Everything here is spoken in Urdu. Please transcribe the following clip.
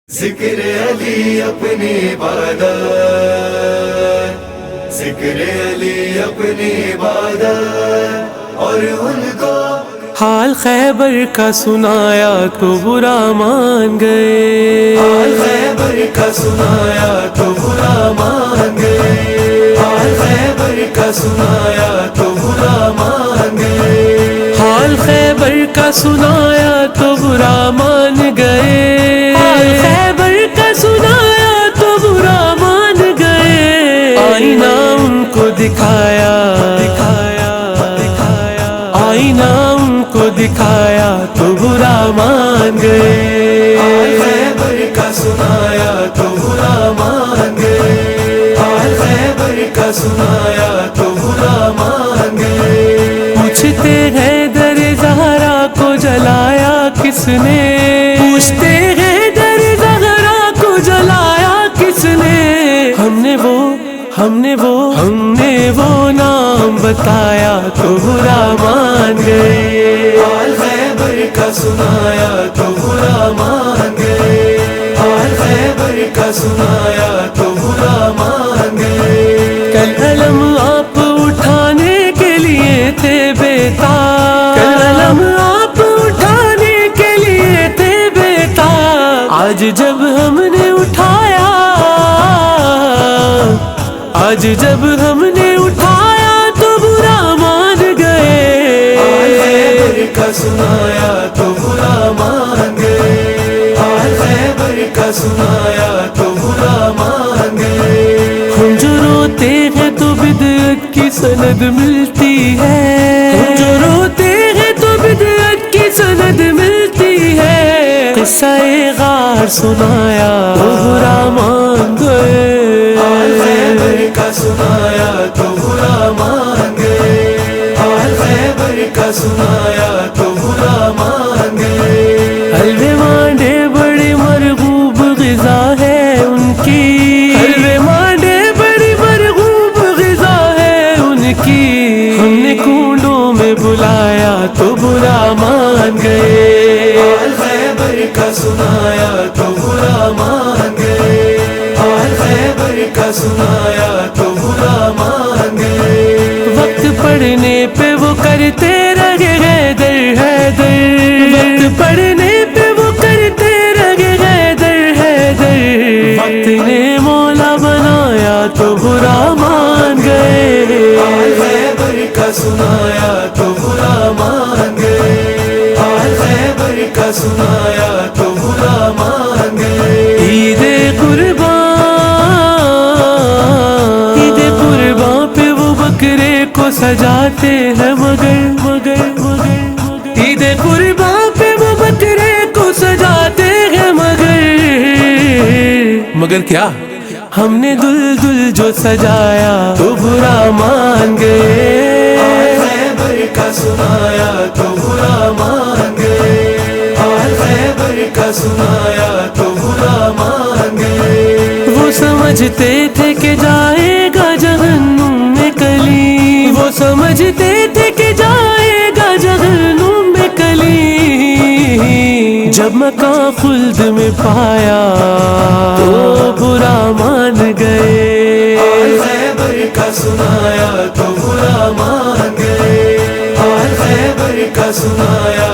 ذکر علی اپنی عبادت، ذکر علی اپنی عبادت، اور ان کو حال خیبر کا سنایا تو برا مان گئے، حال خیبر کا سنایا تو برا مان گئے، حال خیبر کا سنایا تو برا مان گئے، حال خیبر کا سنایا تو برا مان گئے، حال خیبر کا سنایا تو برا مان گئے، آئینہ ان کو دکھایا، آئینہ ان کو دکھایا تو برا مان گئے، حال خیبر کا سنایا تو برا مان گئے، حال خیبر کا سنایا تو برا مان گئے، پوچھتے ہیں در زہرا کو جلایا کس نے، پوچھتے ہیں در زہرا کو جلایا کس نے، ہم نے وہ نام بتایا تو برا مان گئے، حال خیبر کا سنایا تو برا مان گئے، حال خیبر کا سنایا تو برا مان گئے، کل علم آپ اٹھانے کے لیے تھے بیتاب، کل علم آپ اٹھانے کے لیے تھے بیتاب، آج جب ہم نے اٹھایا، آج جب ہم نے اٹھایا تو برا مان گئے، حال خیبر کا سنایا تو برا مان گئے، حال خیبر کا سنایا تو برا مان گئے، ہم جو روتے ہیں تو بدعت کی سند ملتی ہے، ہم جو روتے ہیں تو بدعت کی سند ملتی ہے، قصہ غار سنایا تو برا مان گئے، حال خیبر کا سنایا تو برا مان گئے، حال خیبر کا سنایا تو برا مان گئے، حلوے مانڈے بڑی مرغوب غذا ہے ان کی، حلوے مانڈے بڑی مرغوب غذا ہے ان کی، ہم نے کنڈوں میں بلایا تو برا مان گئے، حال خیبر کا سنایا تو برا مان گئے، حال خیبر کا سنایا تو برا مان گئے، وقت پڑنے پہ وہ کرتے رہے حیدر حیدر، وقت پڑنے پہ وہ کرتے رہے حیدر حیدر، وقت نے مولا بنایا تو برا مان گئے، حال خیبر کا سنایا تو برا مان گئے، حال خیبر کا سنایا تو برا مان گئے، عید قربان پہ وہ بکرے کو سجاتے ہیں، مگر عید قربان پہ وہ بکرے کو سجاتے ہیں، مگر کیا ہم نے دل جو سجایا تو برا مان گئے، حال خیبر کا سنایا تو برا مان گئے، حال خیبر کا سنایا تو برا مان گئے، وہ سمجھتے تھے کہ جائے گا جہنم میں کلی، وہ سمجھتے تھے کہ جائے گا جہنم میں کلی، جب مکان خلد میں پایا تو برا مان گئے، حال خیبر کا سنایا تو برا مان گئے، حال خیبر کا سنایا